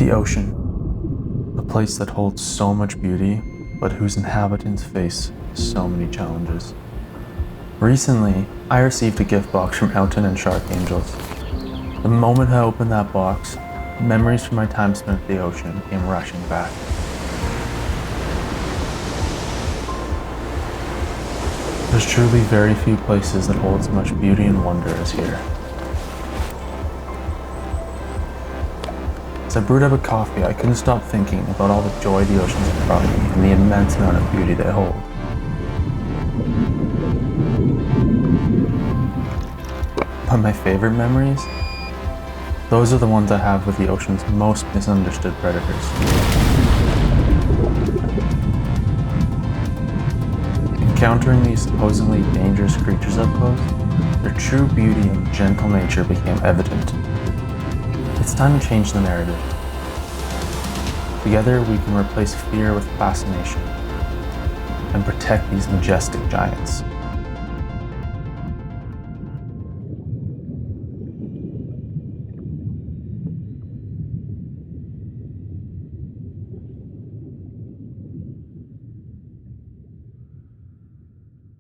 The ocean, a place that holds so much beauty, but whose inhabitants face so many challenges. Recently, I received a gift box from OutIn and Shark Angels. The moment I opened that box, memories from my time spent at the ocean came rushing back. There's truly very few places that hold as much beauty and wonder as here. As I brewed up a coffee, I couldn't stop thinking about all the joy the oceans have brought me and the immense amount of beauty they hold. But my favorite memories? Those are the ones I have with the ocean's most misunderstood predators. Encountering these supposedly dangerous creatures up close, their true beauty and gentle nature became evident. It's time to change the narrative. Together we can replace fear with fascination and protect these majestic giants.